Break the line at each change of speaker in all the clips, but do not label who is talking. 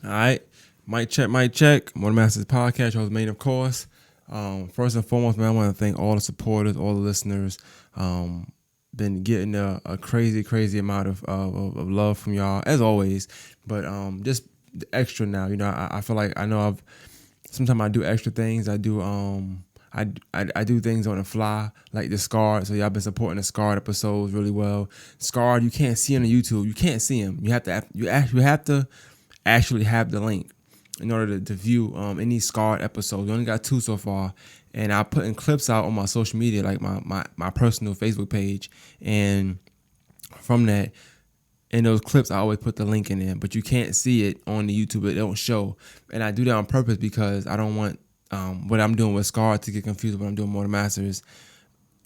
All right. Mic check, mic check. One Masters Podcast, your host, Maine, of course. First and foremost, man, I want to thank all the supporters, all the listeners. Been getting a crazy amount of love from y'all, as always. But just the extra now. You know, I feel like I know sometimes I do extra things. I do I do things on the fly, like the Scarred. So y'all been supporting the Scarred episodes really well. Scarred, you can't see on the YouTube. You can't see them. You have to actually have the link in order to view any Scarred episodes. We only got 2 so far, and I putting clips out on my social media, like my personal Facebook page, and from that. In those clips, I always put the link in there, but you can't see it on the YouTube. It don't show, and I do that on purpose because I don't want what I'm doing with Scar to get confused with what I'm doing with Mortal Masters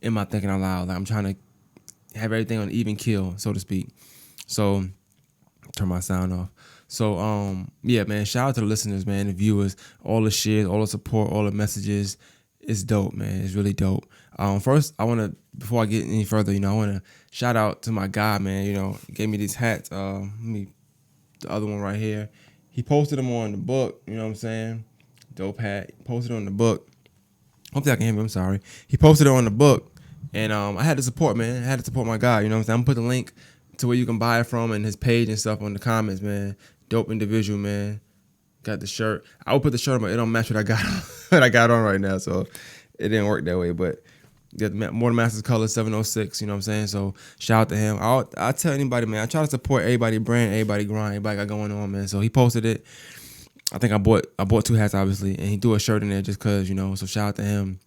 in my thinking out loud. Like I'm trying to have everything on even keel, so to speak. So turn my sound off. So yeah, man, shout out to the listeners, man, the viewers, all the shares, all the support, all the messages. It's dope, man. It's really dope. First, before I get any further, I want to shout out to my guy, man. He gave me these hats. The other one right here. He posted them on the book. You know what I'm saying? Dope hat. He posted it on the book. Hopefully I can hear me. I'm sorry. He posted it on the book, and I had to support, man. I had to support my guy. You know what I'm saying? I'm gonna put the link to where you can buy it from and his page and stuff on the comments, man. Dope individual, man. Got the shirt. I would put the shirt on, but it don't match what I got what I got on right now, so it didn't work that way. But got the Mortal Masters color 706. You know what I'm saying? So shout out to him. I'll tell anybody, man. I try to support everybody brand, everybody grind, everybody got going on, man. So he posted it. I think I bought 2 hats, obviously, and he threw a shirt in there just cause, So shout out to him.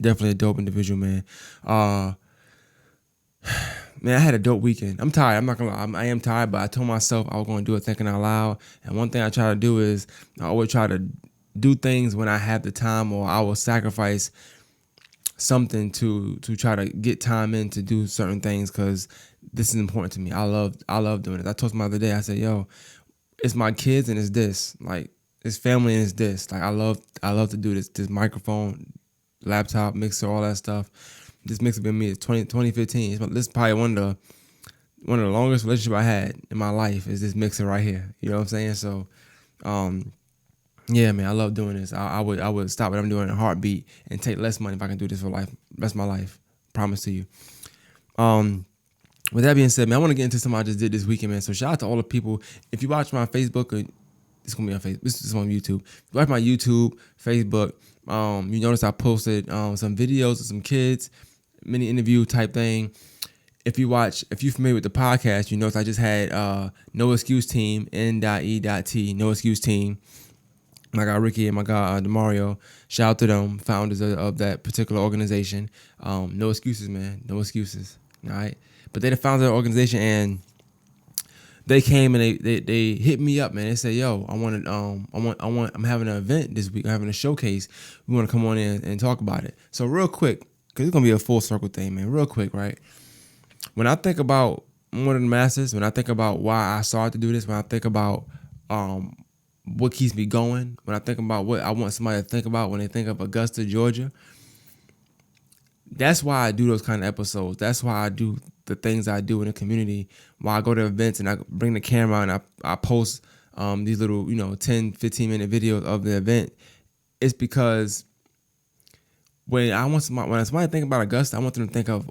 Definitely a dope individual, man. Man, I had a dope weekend. I'm tired. I'm not gonna lie. I am tired, but I told myself I was gonna do it thinking out loud. And one thing I try to do is I always try to do things when I have the time, or I will sacrifice something to try to get time in to do certain things because this is important to me. I love doing it. I told him the other day. I said, "Yo, it's my kids and it's this. Like it's family and it's this. Like I love to do this microphone, laptop, mixer, all that stuff." This mixer been me 2015. This is probably one of the longest relationship I had in my life is this mixer right here. You know what I'm saying? So, yeah, man, I love doing this. I would stop what I'm doing in a heartbeat and take less money if I can do this for life, rest of my life. Promise to you. With that being said, man, I want to get into something I just did this weekend, man. So shout out to all the people. If you watch my Facebook, it's gonna be on Facebook. This is on YouTube. If you watch my YouTube, Facebook, you notice I posted some videos of some kids. Mini interview type thing. If you're familiar with the podcast, you notice I just had No Excuse Team, N.E.T, No Excuse Team. My guy Ricky and my guy DeMario. Shout out to them, founders of that particular organization. No excuses, man. No excuses. All right. But they the founder of the organization, and they came and they hit me up, man. They said, "Yo, I'm having an event this week. I'm having a showcase. We want to come on in and talk about it." So real quick, because it's going to be a full circle thing, man. Real quick, right? When I think about Mortal Masters, when I think about why I started to do this, when I think about what keeps me going, when I think about what I want somebody to think about when they think of Augusta, Georgia, that's why I do those kind of episodes. That's why I do the things I do in the community. Why I go to events and I bring the camera and I post these little, 10, 15-minute videos of the event. It's because when somebody think about Augusta, I want them to think of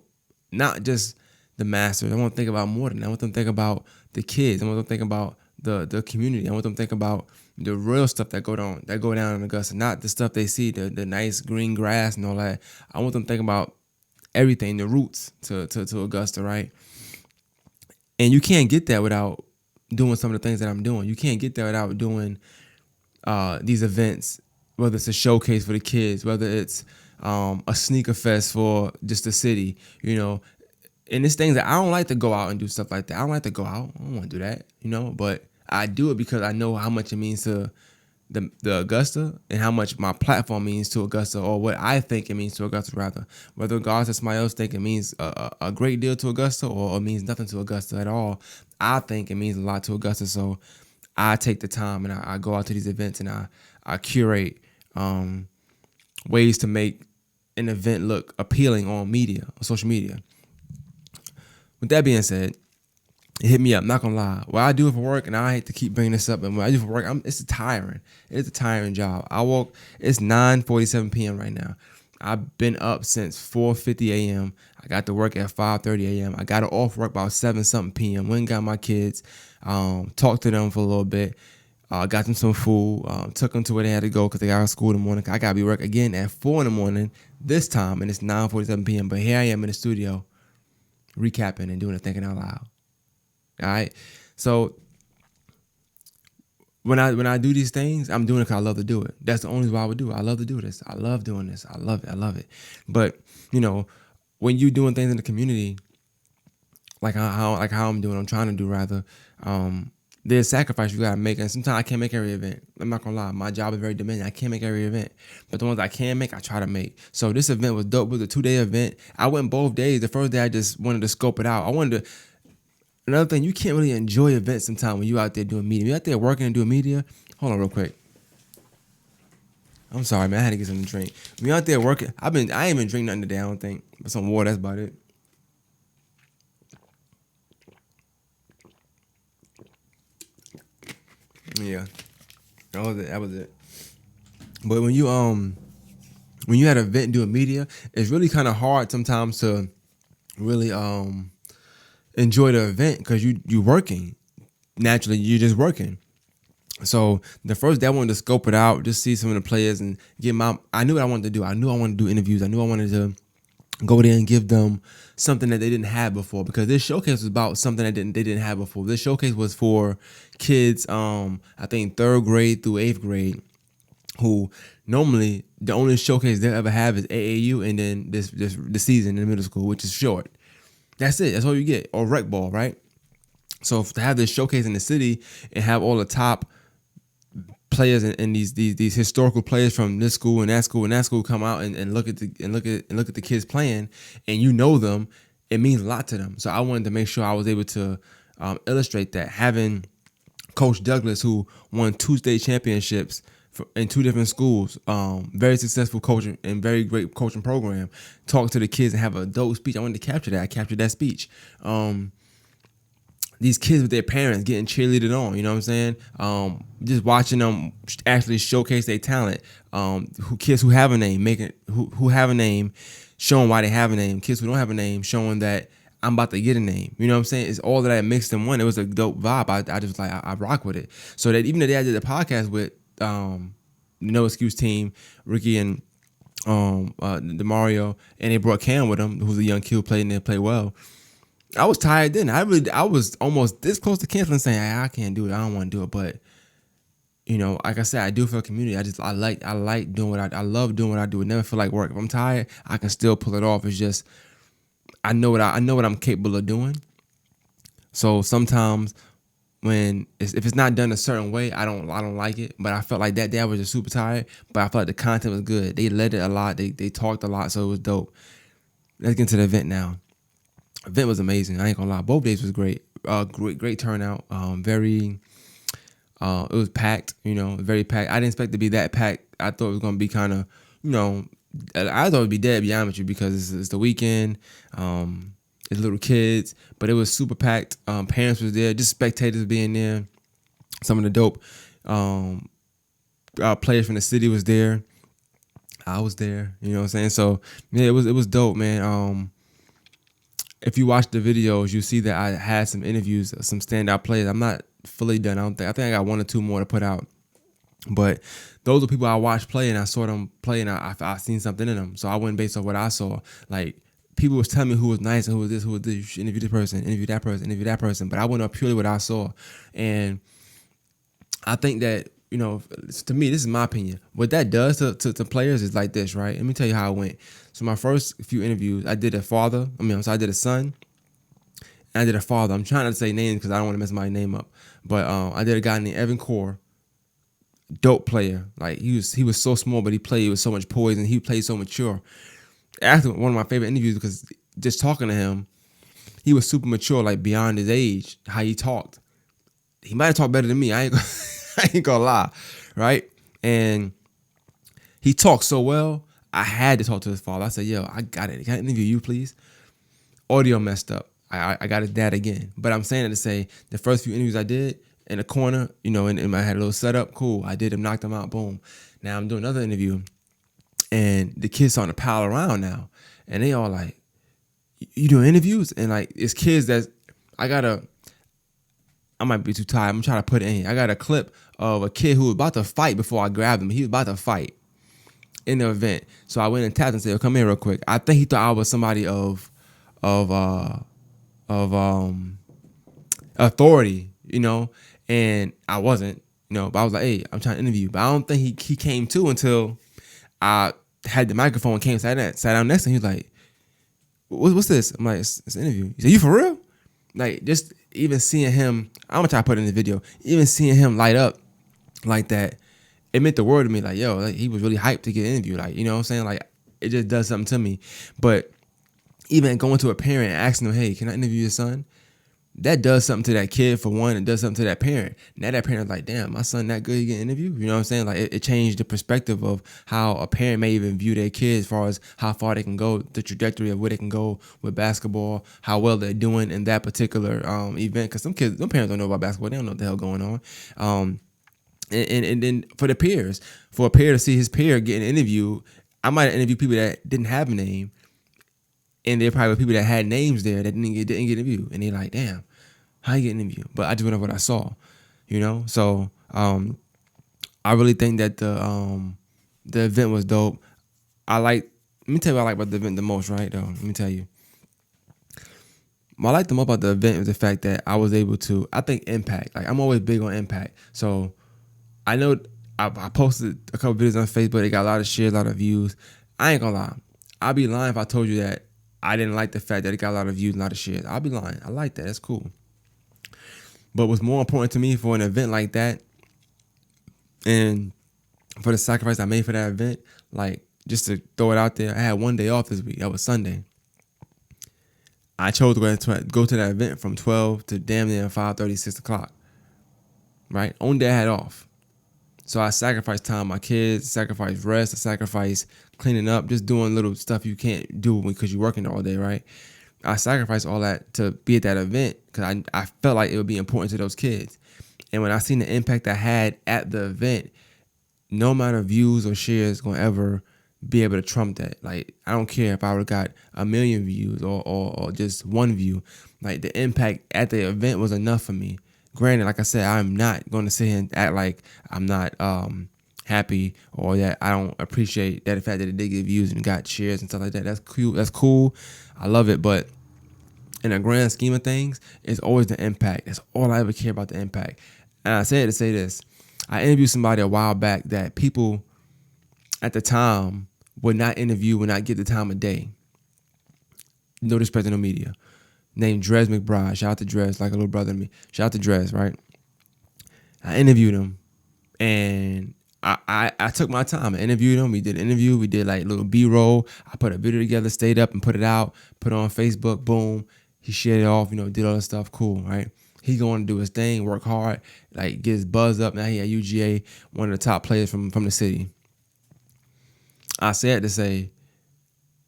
not just the Masters. I want them to think about more than that. I want them to think about the kids. I want them to think about the community. I want them to think about the real stuff that go down in Augusta, not the stuff they see, the nice green grass and all that. I want them to think about everything, the roots to Augusta, right? And you can't get that without doing some of the things that I'm doing. You can't get that without doing these events, whether it's a showcase for the kids, whether it's a sneaker fest for just the city, and it's things that I don't like to go out and do stuff like that. I don't like to go out. I don't want to do that, but I do it because I know how much it means to the Augusta and how much my platform means to Augusta, or what I think it means to Augusta, rather. Whether regardless of somebody else think it means a great deal to Augusta or it means nothing to Augusta at all, I think it means a lot to Augusta. So I take the time and I go out to these events and I curate ways to make an event look appealing on social media. With that being said, hit me up. Not gonna lie. What I do it for work, and I hate to keep bringing this up, and what I do for work, it's tiring. It's a tiring job. I woke. It's 9:47 p.m. right now. I've been up since 4:50 a.m. I got to work at 5:30 a.m. I got off work about 7 something p.m. Went and got my kids, talked to them for a little bit, got them some food, took them to where they had to go because they got to school in the morning. I got to be work again at 4 in the morning this time, and it's 9:47 p.m. But here I am in the studio, recapping and doing a thinking out loud. All right, so when I do these things, I'm doing it because I love to do it. That's the only reason why I would do it. I love to do this. I love doing this. I love it. I love it. But when you doing things in the community, like how I'm doing, I'm trying to do rather. There's sacrifice you gotta make, and sometimes I can't make every event. I'm not gonna lie, my job is very demanding. I can't make every event, but the ones I can make, I try to make. So this event was dope. It was a 2-day event. I went both days. The first day I just wanted to scope it out. I wanted to. Another thing, you can't really enjoy events sometimes when you out there doing media. You out there working and doing media. Hold on real quick. I'm sorry, man. I had to get something to drink. When you out there working, I ain't even drink nothing today, I don't think. But some water, that's about it. Yeah. That was it. But when you had an event doing media, it's really kind of hard sometimes to really enjoy the event because you working. Naturally, you're just working. So the first day I wanted to scope it out, just see some of the players and I knew what I wanted to do. I knew I wanted to do interviews. I knew I wanted to go there and give them something that they didn't have before, because this showcase was about something that they didn't have before. This showcase was for kids, I think 3rd grade through 8th grade, who normally the only showcase they ever have is AAU and then this season in middle school, which is short. That's it. That's all you get. Or rec ball, right? So to have this showcase in the city and have all the top players and these historical players from this school and that school come out and look at the kids playing, and them, it means a lot to them. So I wanted to make sure I was able to illustrate that. Having Coach Douglas, who won 2 state championships in 2 different schools, very successful coaching and very great coaching program, talk to the kids and have a dope speech. I wanted to capture that. I captured that speech. These kids with their parents getting cheerleaded on, you know what I'm saying? Just watching them actually showcase their talent. Kids who have a name, who have a name, showing why they have a name. Kids who don't have a name, showing that I'm about to get a name. You know what I'm saying? It's all that mixed in one. It was a dope vibe. I just I rock with it. So that even the day I did the podcast with the No Excuse team, Ricky and DeMario, and they brought Cam with them, who's a young kid who played and they played well. I was tired then. I was almost this close to canceling, saying I can't do it. I don't want to do it. But like I said, I do for the community. I like doing what I love doing what I do. It never feel like work. If I'm tired, I can still pull it off. It's just I know what I'm capable of doing. So sometimes if it's not done a certain way, I don't like it. But I felt like that day I was just super tired. But I felt like the content was good. They led it a lot. They talked a lot, so it was dope. Let's get into the event now. Event was amazing. I ain't gonna lie. Both days was great. Great turnout. It was packed. Very packed. I didn't expect it to be that packed. I thought it was gonna be kind of, I thought it would be dead. To be honest with you, because it's the weekend. It's little kids, but it was super packed. Parents was there, just spectators being there. Some of the dope players from the city was there. I was there. You know what I'm saying? So yeah, it was dope, man. If you watch the videos, you see that I had some interviews, some standout players. I'm not fully done. I think I got 1 or 2 more to put out. But those are people I watched play, and I saw them play, and I seen something in them. So I went based off what I saw. Like, people was telling me who was nice and who was this, who was this. You should interview this person, interview that person, interview that person. But I went up purely what I saw. And I think that, to me, this is my opinion. What that does to players is like this, right? Let me tell you how it went. So my first few interviews, I did a son, and I did a father. I'm trying not to say names because I don't want to mess my name up. But I did a guy named Evan Core, dope player. Like, he was so small, but he played with so much poise, and he played so mature. Actually, one of my favorite interviews, because just talking to him, he was super mature, like beyond his age, how he talked. He might have talked better than me. I ain't gonna lie, right? And he talked so well, I had to talk to his father. I said, yo, I got it. Can I interview you, please? Audio messed up. I got his dad again. But I'm saying it to say the first few interviews I did in the corner, and I had a little setup. Cool. I did him, knocked him out. Boom. Now I'm doing another interview, and the kids starting to pile around now, and they all like, "You doing interviews?" And like it's kids that I might be too tired. I'm trying to put it in. I got a clip of a kid who was about to fight before I grabbed him. He was about to fight in the event. So I went and tapped and said, "Come here real quick." I think he thought I was somebody of authority, and I wasn't, but I was like, "Hey, I'm trying to interview you." But I don't think he came to until I had the microphone and sat down next to him. He was like, "What's this?" I'm like, it's an interview." He said, "You for real?" Like, just even seeing him, I'm gonna try to put it in the video, even seeing him light up like that, it meant the world to me. Like, yo, like, he was really hyped to get interviewed. Like, you know what I'm saying? Like, it just does something to me. But even going to a parent and asking them, "Hey, can I interview your son?" That does something to that kid, for one. It does something to that parent. Now that parent's like, "Damn, my son that good, he get interviewed." You know what I'm saying? Like, it changed the perspective of how a parent may even view their kids, as far as how far they can go, the trajectory of where they can go with basketball, how well they're doing in that particular event. Because some parents don't know about basketball. They don't know what the hell going on. And then for the peers, for a peer to see his peer getting interviewed, I might have interviewed people that didn't have a name, and there probably were people that had names there that didn't get interviewed, and they're like, "Damn, how you get interviewed?" But I just went over what I saw, So I really think that the event was dope. Let me tell you what I like about the event the most, right? Though, let me tell you. What I liked the most about the event was the fact that I was able to, I think, impact. Like, I'm always big on impact. So I know I posted a couple videos on Facebook. They got a lot of shares, a lot of views. I ain't gonna lie. I'd be lying if I told you that I didn't like the fact that it got a lot of views and a lot of shares. I'll be lying. I like that. That's cool. But what's more important to me for an event like that, and for the sacrifice I made for that event, like, just to throw it out there, I had one day off this week. That was Sunday. I chose to go to that event from 12 to damn near 5:30, 6 o'clock. Right? Only day I had off. So I sacrificed time with my kids, sacrificed rest, I sacrificed cleaning up, just doing little stuff you can't do because you're working all day, right? I sacrificed all that to be at that event because I felt like it would be important to those kids. And when I seen the impact I had at the event, no amount of views or shares gonna ever be able to trump that. Like, I don't care if I would have got 1,000,000 views or just one view. Like, the impact at the event was enough for me. Granted, like I said, I'm not going to sit here and act like I'm not happy or that I don't appreciate that the fact that it did get views and got shares and stuff like that. That's cool. That's cool. I love it. But in a grand scheme of things, it's always the impact. That's all I ever care about, the impact. And I said to say this. I interviewed somebody a while back that people at the time would not interview, would not get the time of day. No disrespect to no media. Named Dres McBride. Shout out to Dres, like a little brother to me. Shout out to Dres, right? I interviewed him, and I took my time. I interviewed him. We did an interview. We did like little B-roll. I put a video together, stayed up and put it out, put it on Facebook. Boom. He shared it off, did all that stuff. Cool, right? He going to do his thing, work hard, like get his buzz up. Now he at UGA, one of the top players from the city. I said to say,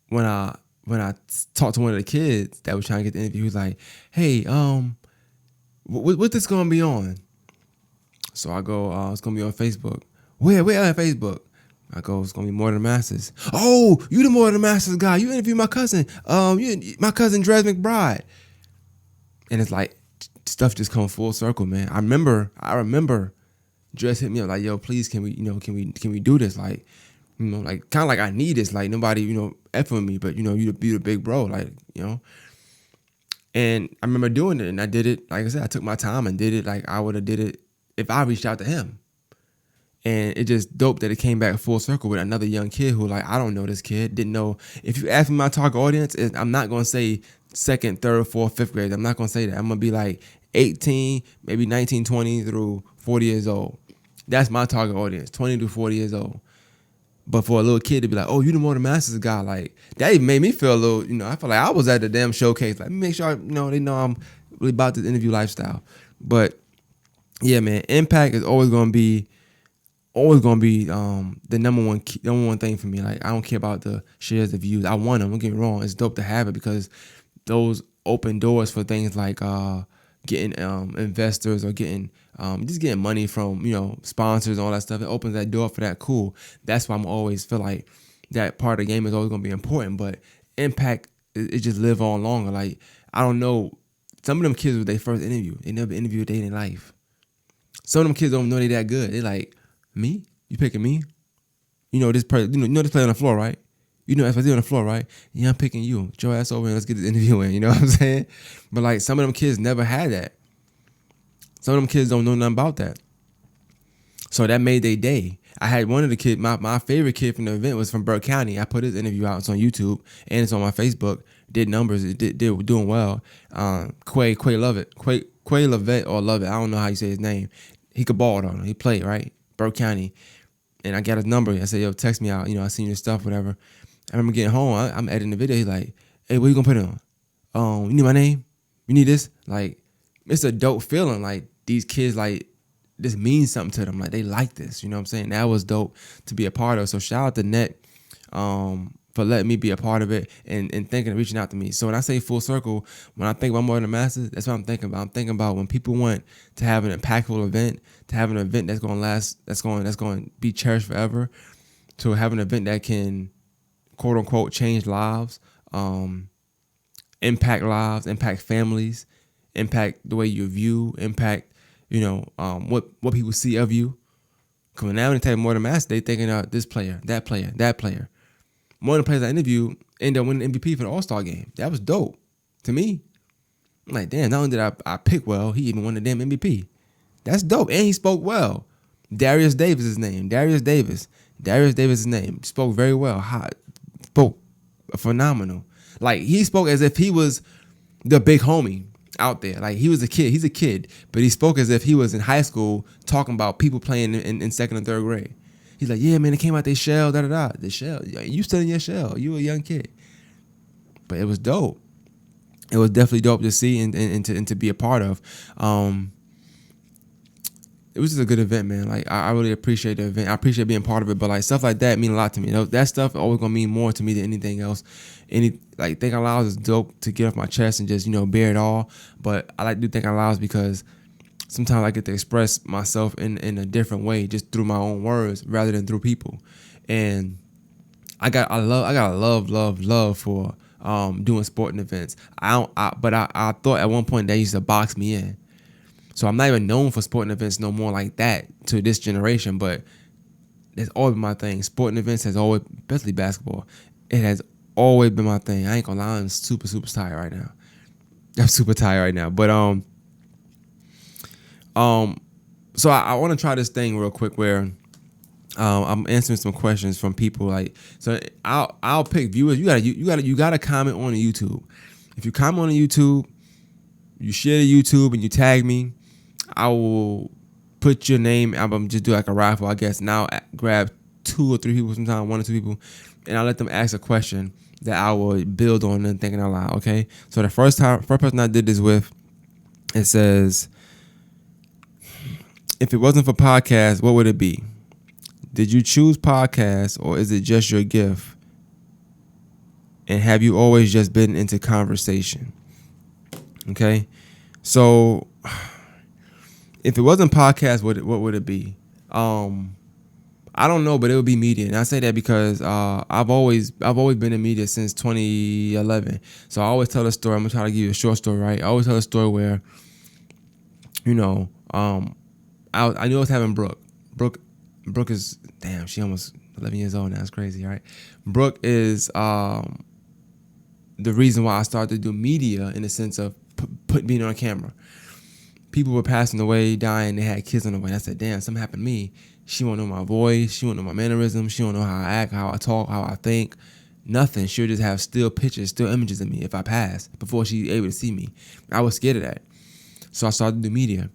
when I talked to one of the kids that was trying to get the interview, he was like, "Hey, what this gonna be on?" So I go, "It's gonna be on Facebook." Where on Facebook? I go, "It's gonna be More Than the Masters." "Oh, you the More Than the Masters guy. You interviewed my cousin. My cousin Dres McBride." And it's like stuff just comes full circle, man. I remember Dres hit me up like, "Yo, please, can we do this? Like, like kind of like I need this. Like, nobody, effing with me, but you the big bro, like, And I remember doing it, and I did it. Like I said, I took my time and did it. Like I would have did it if I reached out to him. And it just dope that it came back full circle with another young kid who, like, I don't know this kid, didn't know. If you ask me my target audience, I'm not gonna say second, third, fourth, fifth grade. I'm not gonna say that. I'm gonna be like 18, maybe 19, 20 through 40 years old. That's my target audience, 20 to 40 years old. But for a little kid to be like, "Oh, you the More Than Masters guy," like, that even made me feel a little, I feel like I was at the damn showcase. Like, make sure, they know I'm really about this interview lifestyle. But yeah, man, impact is always gonna be the number one thing for me. Like, I don't care about the shares, the views. I want them. Don't get me wrong. It's dope to have it because those open doors for things like getting investors or getting just getting money from sponsors and all that stuff. It opens that door for that. Cool. That's why I'm always feel like that part of the game is always gonna be important. But impact it just live on longer. Like I don't know, some of them kids with their first interview, they never interviewed a day in their life. Some of them kids don't know they that good. They like, me? You picking me? This person. You know this player on the floor, right? You know FSD on the floor, right? Yeah, I'm picking you. Get your ass over and let's get this interview in. You know what I'm saying? But like some of them kids never had that. Some of them kids don't know nothing about that. So that made their day. I had one of the kids, my favorite kid from the event was from Burke County. I put his interview out. It's on YouTube and it's on my Facebook. Did numbers. It did doing well. Quay Lovett. Quay Lovett or Lovett. I don't know how you say his name. He could ball though. He played, right? Burke County. And I got his number. I said, yo, text me out. I seen your stuff, whatever. I remember getting home. I'm editing the video. He's like, hey, what you gonna put it on? You need my name? You need this? Like, it's a dope feeling. Like, these kids, like, this means something to them. Like, they like this. You know what I'm saying? That was dope to be a part of. So shout out to Net for letting me be a part of it and thinking of reaching out to me. So when I say full circle, when I think about More Than a Masters, that's what I'm thinking about. I'm thinking about when people want to have an impactful event, to have an event that's going to last, that's going to be cherished forever, to have an event that can, quote unquote, change lives, impact families, impact the way you view, impact, what people see of you. Because now when they take More Than a Master, they thinking this player, that player, that player. One of the players I interviewed ended up winning MVP for the All-Star game. That was dope to me. I'm like, damn, not only did I pick well, he even won the damn MVP. That's dope. And he spoke well. Darius Davis is his name. Darius Davis is his name. Spoke very well. Hot. Spoke phenomenal. Like, he spoke as if he was the big homie out there. Like, he was a kid. He's a kid. But he spoke as if he was in high school talking about people playing in second and third grade. He's like, yeah, man, it came out their shell, da-da-da. The shell. You still in your shell. You a young kid. But it was dope. It was definitely dope to see and to be a part of. It was just a good event, man. Like, I really appreciate the event. I appreciate being part of it. But, like, stuff like that mean a lot to me. That stuff always going to mean more to me than anything else. Think Out Loud is dope to get off my chest and just, bear it all. But I like to do Think Out Loud because sometimes I get to express myself in a different way, just through my own words rather than through people. And I got a love for doing sporting events. But I thought at one point they used to box me in. So I'm not even known for sporting events no more like that to this generation. But it's always been my thing. Sporting events has always, especially basketball, it has always been my thing. I ain't gonna lie, I'm super tired right now. I'm super tired right now. But so I want to try this thing real quick where I'm answering some questions from people. Like, so I'll pick viewers. You gotta comment on the YouTube. If you comment on the YouTube, you share the YouTube and you tag me, I will put your name. I'm just do like a raffle, I guess. Now grab 2 or 3 people, sometimes 1 or 2 people, and I'll let them ask a question that I will build on and Thinking Out Loud. Okay. So the first person I did this with, it says, if it wasn't for podcasts, what would it be? Did you choose podcasts or is it just your gift? And have you always just been into conversation? Okay. So if it wasn't podcasts, what would it be? I don't know, but it would be media. And I say that because I've always been in media since 2011. So I always tell a story. I'm gonna try to give you a short story, right? I always tell a story where, I knew I was having Brooke. Brooke is, damn, she almost 11 years old now. It's crazy, right? Brooke is the reason why I started to do media in the sense of being on camera. People were passing away, dying, they had kids on the way. And I said, damn, something happened to me. She won't know my voice. She won't know my mannerisms. She won't know how I act, how I talk, how I think. Nothing. She'll just have still pictures, still images of me if I pass before she's able to see me. I was scared of that. So I started to do media.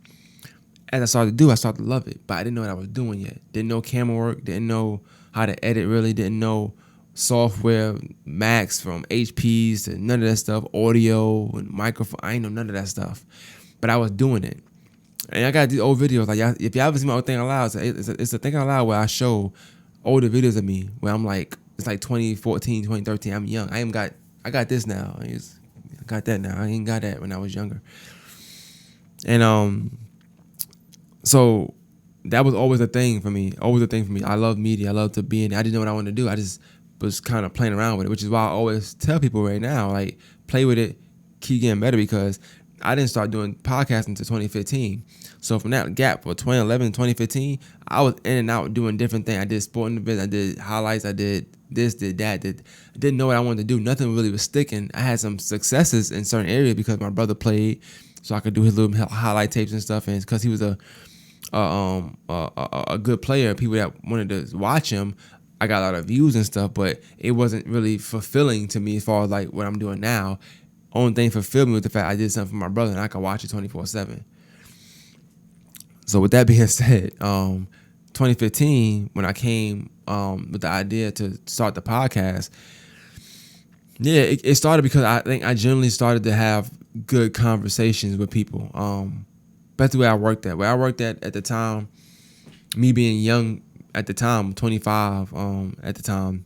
As I started to do, I started to love it. But I didn't know what I was doing yet. Didn't know camera work. Didn't know how to edit really. Didn't know software, Macs from HPs to none of that stuff. Audio and microphone. I ain't know none of that stuff. But I was doing it. And I got these old videos. Like, if y'all ever see my old Think Out Loud, it's a Think Out Loud where I show older videos of me where I'm like, it's like 2014, 2013. I'm young. I got this now. got that now. I ain't got that when I was younger. And so that was always a thing for me. Always a thing for me. I love media. I love to be in it. I didn't know what I wanted to do. I just was kind of playing around with it, which is why I always tell people right now, like, play with it, keep getting better, because I didn't start doing podcasting until 2015. So from that gap for 2011 to 2015, I was in and out doing different things. I did sporting events, I did highlights, I did this, did that. I didn't know what I wanted to do. Nothing really was sticking. I had some successes in certain areas because my brother played, so I could do his little highlight tapes and stuff. And because he was a good player, people that wanted to watch him, I got a lot of views and stuff, but it wasn't really fulfilling to me as far as like what I'm doing now. Only thing fulfilled me was the fact I did something for my brother and I could watch it 24/7. So with that being said, 2015, when I came with the idea to start the podcast, yeah, it started because I think I generally started to have good conversations with people. That's the way I worked at. Where I worked at the time, me being young at the time, 25 at the time,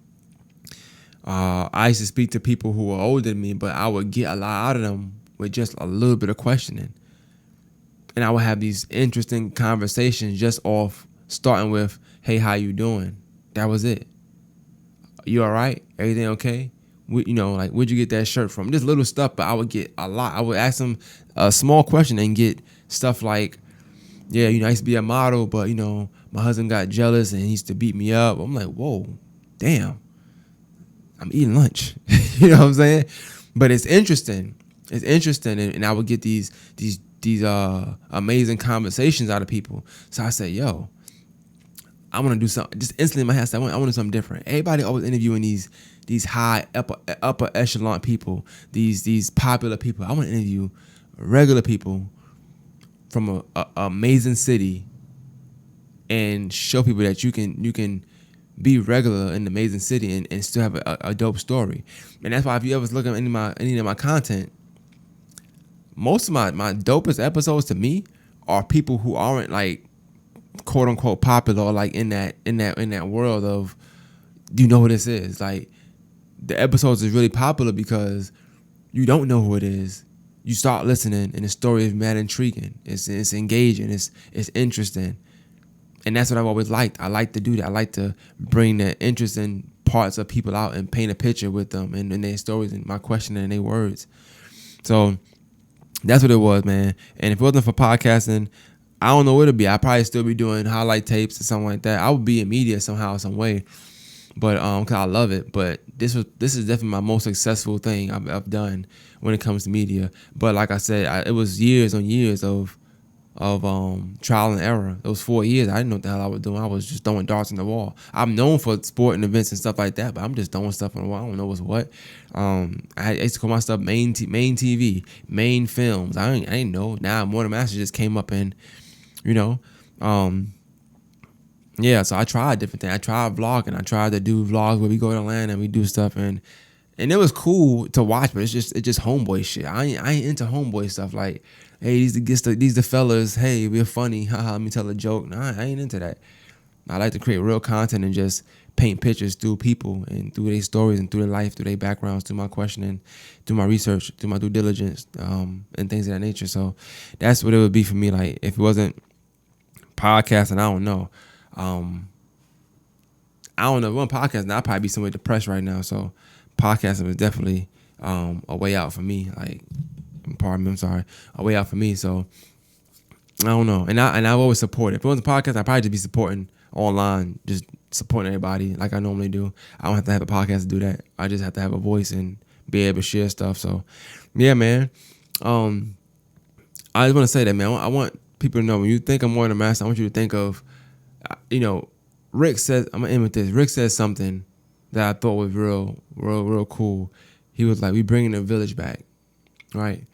I used to speak to people who were older than me, but I would get a lot out of them with just a little bit of questioning. And I would have these interesting conversations just off starting with, hey, how you doing? That was it. You all right? Everything okay? Like, where'd you get that shirt from? Just little stuff, but I would get a lot. I would ask them a small question and get stuff like, yeah, I used to be a model, but, my husband got jealous and he used to beat me up. I'm like, whoa, damn, I'm eating lunch. You know what I'm saying? But it's interesting. It's interesting. And I would get these amazing conversations out of people. So I said, yo, I want to do something. Just instantly in my head, I said, I want to do something different. Everybody always interviewing these high upper echelon people, these popular people. I want to interview regular people from a amazing city and show people that you can be regular in the amazing city and still have a dope story. And that's why if you ever look at any of my content, most of my dopest episodes to me are people who aren't like quote unquote popular or like in that world of, do you know who this is? Like, the episodes is really popular because you don't know who it is. You start listening and the story is mad intriguing. It's engaging. It's interesting. And that's what I've always liked. I like to do that. I like to bring the interesting parts of people out and paint a picture with them and their stories and my questioning and their words. So that's what it was, man. And if it wasn't for podcasting, I don't know what it'd be. I'd probably still be doing highlight tapes or something like that. I would be in media somehow, some way. But cause I love it. But this is definitely my most successful thing I've done when it comes to media. But like I said, it was years on years of trial and error. Those 4 years, I didn't know what the hell I was doing. I was just throwing darts in the wall. I'm known for sporting events and stuff like that, but I'm just throwing stuff on the wall. I don't know what's what. I used to call my stuff main TV, main films. I ain't know. Now Morning Master just came up and, yeah. So I tried different things. I tried vlogging. I tried to do vlogs where we go to Atlanta and we do stuff and it was cool to watch, but it's just homeboy shit. I ain't into homeboy stuff like, hey, these the fellas, hey, we're funny, haha, let me tell a joke. Nah, I ain't into that. I like to create real content and just paint pictures through people and through their stories and through their life, through their backgrounds, through my questioning, through my research, through my due diligence, and things of that nature. So that's what it would be for me. Like, if it wasn't podcasting, I don't know. If it wasn't podcasting, I'd probably be somewhere depressed right now. So podcasting was definitely a way out for me. Like, pardon me, I'm sorry, a way out for me. So I don't know, and I've always supported. If it wasn't a podcast, I'd probably just be supporting online, just supporting everybody like I normally do. I don't have to have a podcast to do that. I just have to have a voice and be able to share stuff. So yeah, man. I just want to say that, man. I want people to know, when you think of Morning Master, I want you to think of, Rick says, I'm gonna end with this. Rick says something that I thought was real cool. He was like, "We bringing the village back," right?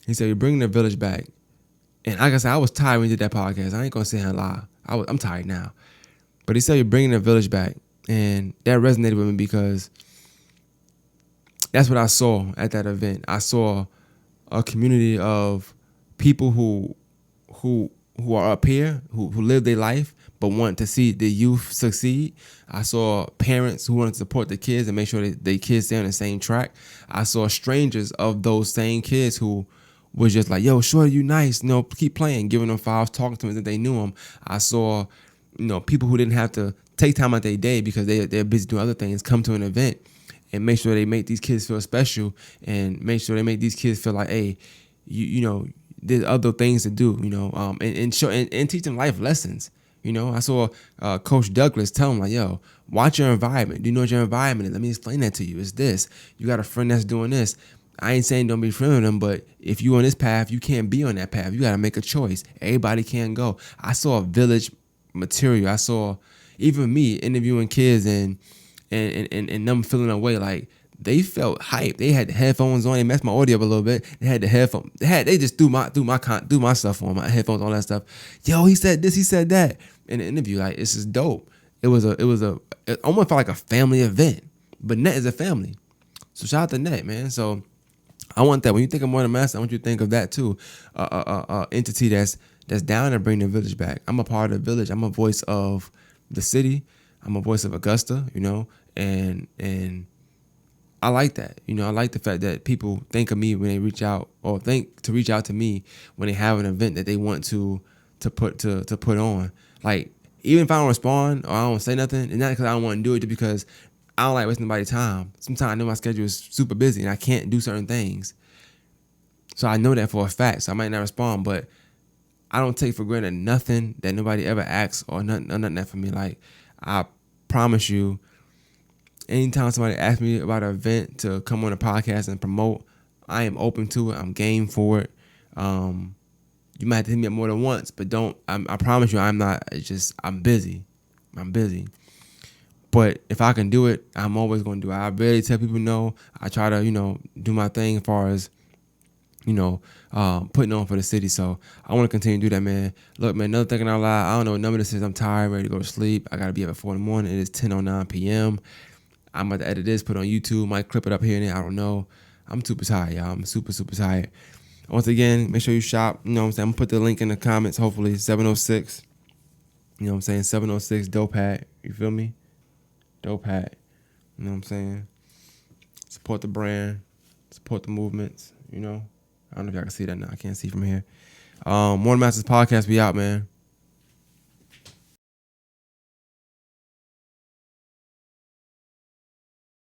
He said, "We're bringing the village back." And like I said, I was tired when we did that podcast. I ain't gonna sit here and lie. I'm tired now. But he said, "You're bringing the village back," and that resonated with me because that's what I saw at that event. I saw a community of people who are up here, who live their life, but want to see the youth succeed. I saw parents who wanted to support the kids and make sure that the kids stay on the same track. I saw strangers of those same kids who was just like, yo, sure, you nice, keep playing, giving them fives, talking to them as if they knew them. I saw, people who didn't have to take time out their day because they're busy doing other things, come to an event and make sure they make these kids feel special and make sure they make these kids feel like, hey, there's other things to do, and show and teach them life lessons. I saw Coach Douglas tell him like, yo, watch your environment. Do you know what your environment is? Let me explain that to you. It's this. You got a friend that's doing this. I ain't saying don't be friends with them, but if you on this path, you can't be on that path. You got to make a choice. Everybody can't go. I saw village material. I saw even me interviewing kids and them feeling away like they felt hype. They had the headphones on. They messed my audio up a little bit. They had the headphones. They just threw my stuff on, my headphones, all that stuff. Yo, he said this, he said that in the interview. Like, this is dope. It almost felt like a family event. But Net is a family. So shout out to Net, man. So I want that. When you think of More Than Master, I want you to think of that too. Entity that's down to bring the village back. I'm a part of the village. I'm a voice of the city. I'm a voice of Augusta, and I like that. I like the fact that people think of me when they reach out, or think to reach out to me when they have an event that they want to put on. Like, even if I don't respond or I don't say nothing, it's not because I don't want to do it, just because I don't like wasting anybody's time. Sometimes I know my schedule is super busy and I can't do certain things. So I know that for a fact. So I might not respond, but I don't take for granted nothing that nobody ever asks or nothing that for me. Like, I promise you, anytime somebody asks me about an event to come on a podcast and promote, I am open to it. I'm game for it. You might have to hit me up more than once, but I promise you, I'm not. It's just, I'm busy. But if I can do it, I'm always going to do it. I barely tell people no. I try to, do my thing as far as, putting on for the city. So I want to continue to do that, man. Look, man, another thing out loud, I don't know what number this is. I'm tired, ready to go to sleep. I got to be up at 4 in the morning. It is 10:09 p.m. I'm about to edit this, put it on YouTube, might clip it up here and there. I don't know. I'm super tired, y'all. I'm super, super tired. Once again, make sure you shop. You know what I'm saying? I'm going to put the link in the comments, hopefully. 706. You know what I'm saying? 706 Dope Hat. You feel me? Dope Hat. You know what I'm saying? Support the brand. Support the movements. I don't know if y'all can see that now. I can't see from here. More Than Masters podcast. We out, man.